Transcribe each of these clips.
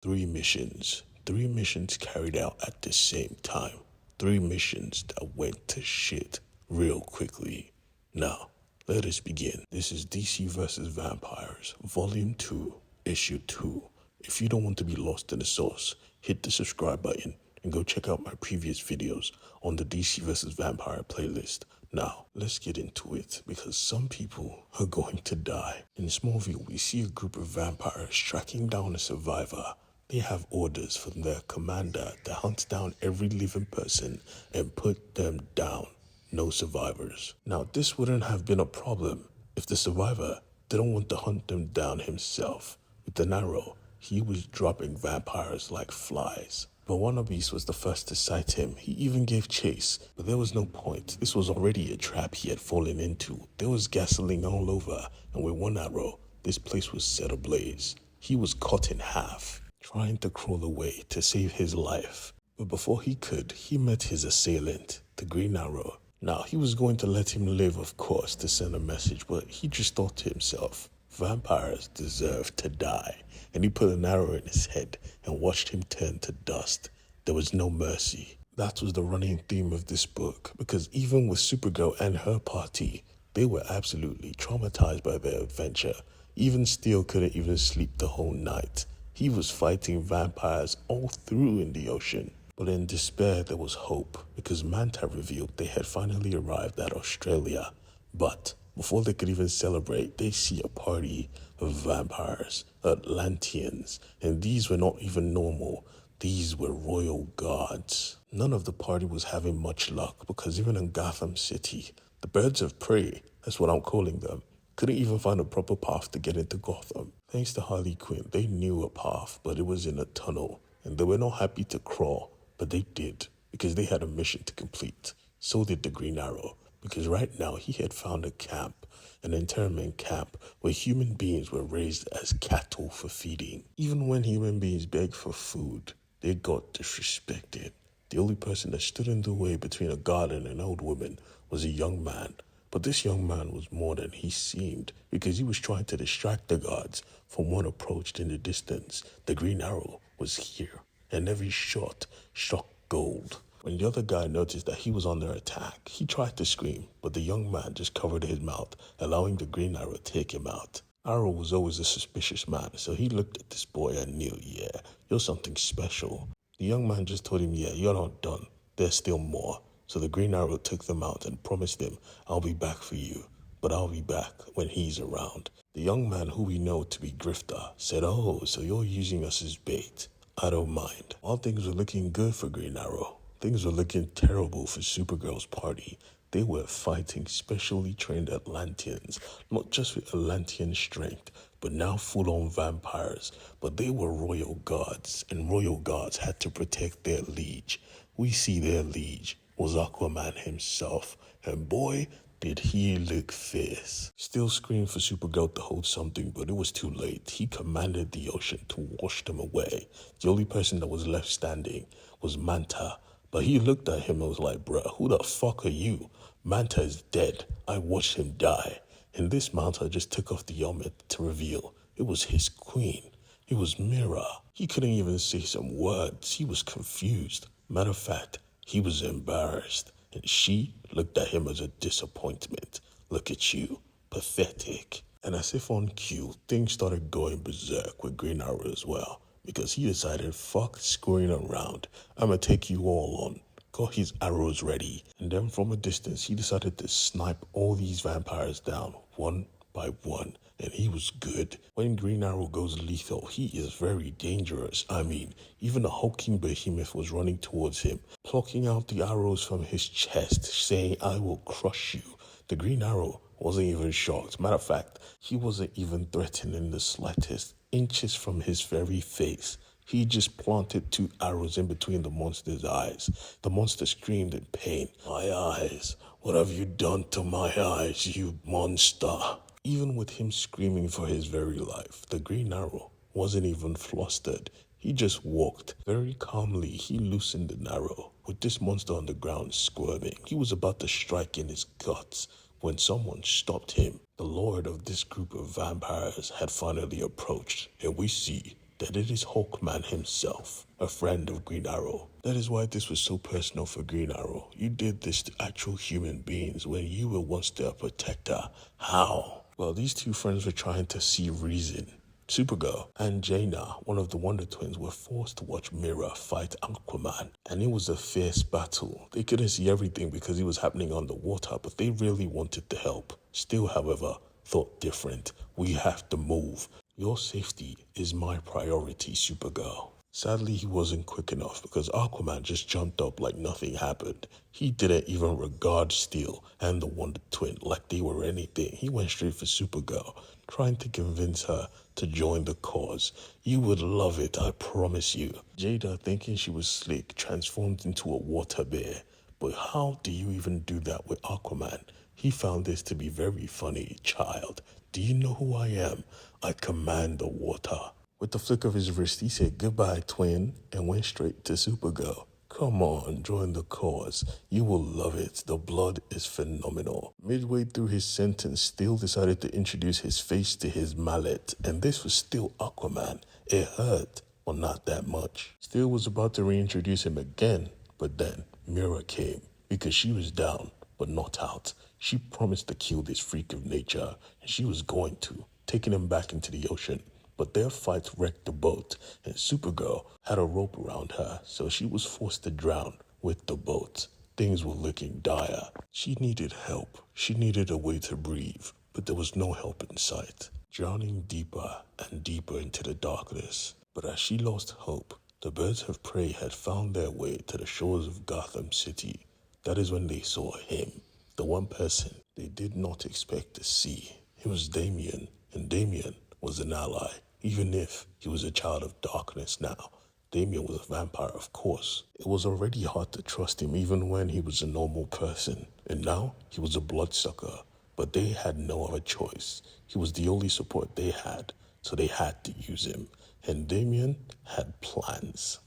Three missions. Three missions carried out at the same time. Three missions that went to shit real quickly. Now, let us begin. This is DC vs. Vampires, Volume 2, Issue 2. If you don't want to be lost in the sauce, hit the subscribe button and go check out my previous videos on the DC vs. Vampire playlist. Now, let's get into it because some people are going to die. In Smallville, we see a group of vampires tracking down a survivor. They have orders from their commander to hunt down every living person and put them down. No survivors. Now, this wouldn't have been a problem if the survivor didn't want to hunt them down himself. With the arrow, he was dropping vampires like flies. But Wannabeast was the first to sight him. He even gave chase, but there was no point. This was already a trap he had fallen into. There was gasoline all over, and with one arrow, this place was set ablaze. He was cut in half, trying to crawl away to save his life. But before he could, he met his assailant, the Green Arrow. Now, he was going to let him live, of course, to send a message, but he just thought to himself, vampires deserve to die. And he put an arrow in his head and watched him turn to dust. There was no mercy. That was the running theme of this book, because even with Supergirl and her party, they were absolutely traumatized by their adventure. Even Steel couldn't even sleep the whole night. He was fighting vampires all through in the ocean. But in despair, there was hope, because Manta revealed they had finally arrived at Australia. But before they could even celebrate, they see a party of vampires, Atlanteans, and these were not even normal. These were royal guards. None of the party was having much luck, because even in Gotham City, the birds of prey, that's what I'm calling them, couldn't even find a proper path to get into Gotham. Thanks to Harley Quinn, they knew a path, but it was in a tunnel, and they were not happy to crawl, but they did, because they had a mission to complete. So did the Green Arrow, because right now he had found a camp, an internment camp, where human beings were raised as cattle for feeding. Even when human beings begged for food, they got disrespected. The only person that stood in the way between a god and an old woman was a young man. But this young man was more than he seemed, because he was trying to distract the gods from what approached in the distance. The Green Arrow was here, and every shot struck gold. When the other guy noticed that he was under attack, he tried to scream, but the young man just covered his mouth, allowing the Green Arrow to take him out. Arrow was always a suspicious man, so he looked at this boy and knew, yeah, you're something special. The young man just told him, yeah, you're not done. There's still more. So the Green Arrow took them out and promised him, I'll be back for you, but I'll be back when he's around. The young man, who we know to be Grifter, said, oh, so you're using us as bait. I don't mind. While things were looking good for Green Arrow, things were looking terrible for Supergirl's party. They were fighting specially trained Atlanteans, not just with Atlantean strength, but now full-on vampires. But they were royal guards, and royal guards had to protect their liege. We see their liege was Aquaman himself, and boy, did he look fierce. Still screamed for Supergirl to hold something, but it was too late. He commanded the ocean to wash them away. The only person that was left standing was Manta, but he looked at him and was like, bruh, who the fuck are you? Manta is dead. I watched him die. And this Manta just took off the helmet to reveal it was his queen. It was Mira. He couldn't even say some words. He was confused. Matter of fact, he was embarrassed. And she looked at him as a disappointment. Look at you. Pathetic. And as if on cue, things started going berserk with Green Arrow as well. Because he decided, fuck screwing around. I'ma take you all on. Got his arrows ready. And then from a distance, he decided to snipe all these vampires down, one by one. And he was good. When Green Arrow goes lethal, he is very dangerous. I mean, even a hulking behemoth was running towards him, plucking out the arrows from his chest, saying, I will crush you. The Green Arrow wasn't even shocked. Matter of fact, he wasn't even threatened in the slightest, inches from his very face. He just planted 2 arrows in between the monster's eyes. The monster screamed in pain. My eyes, what have you done to my eyes, you monster? Even with him screaming for his very life, the Green Arrow wasn't even flustered. He just walked. Very calmly, he loosened the arrow. With this monster on the ground squirming, he was about to strike in his guts when someone stopped him. The lord of this group of vampires had finally approached, and we see that it is Hawkman himself, a friend of Green Arrow. That is why this was so personal for Green Arrow. You did this to actual human beings when you were once their protector. How? Well, these two friends were trying to see reason. Supergirl and Jaina, one of the Wonder Twins, were forced to watch Mira fight Aquaman, and it was a fierce battle. They couldn't see everything because it was happening underwater, but they really wanted to help. Still, however, thought different. We have to move. Your safety is my priority, Supergirl. Sadly, he wasn't quick enough because Aquaman just jumped up like nothing happened. He didn't even regard Steel and the Wonder Twin like they were anything. He went straight for Supergirl, trying to convince her to join the cause. You would love it, I promise you. Jada, thinking she was slick, transformed into a water bear. But how do you even do that with Aquaman? He found this to be very funny. Child, do you know who I am? I command the water. With the flick of his wrist, he said goodbye, twin, and went straight to Supergirl. Come on, join the cause. You will love it. The blood is phenomenal. Midway through his sentence, Steel decided to introduce his face to his mallet, and this was still Aquaman. It hurt, but not that much. Steel was about to reintroduce him again, but then Mira came, because she was down, but not out. She promised to kill this freak of nature, and she was going to, taking him back into the ocean. But their fight wrecked the boat, and Supergirl had a rope around her, so she was forced to drown with the boat. Things were looking dire. She needed help. She needed a way to breathe, but there was no help in sight. Drowning deeper and deeper into the darkness. But as she lost hope, the birds of prey had found their way to the shores of Gotham City. That is when they saw him, the one person they did not expect to see. It was Damian, and Damian was an ally. Even if he was a child of darkness now, Damian was a vampire, of course. It was already hard to trust him even when he was a normal person. And now, he was a bloodsucker. But they had no other choice. He was the only support they had, so they had to use him. And Damian had plans.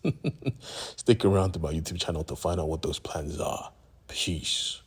Stick around to my YouTube channel to find out what those plans are. Peace.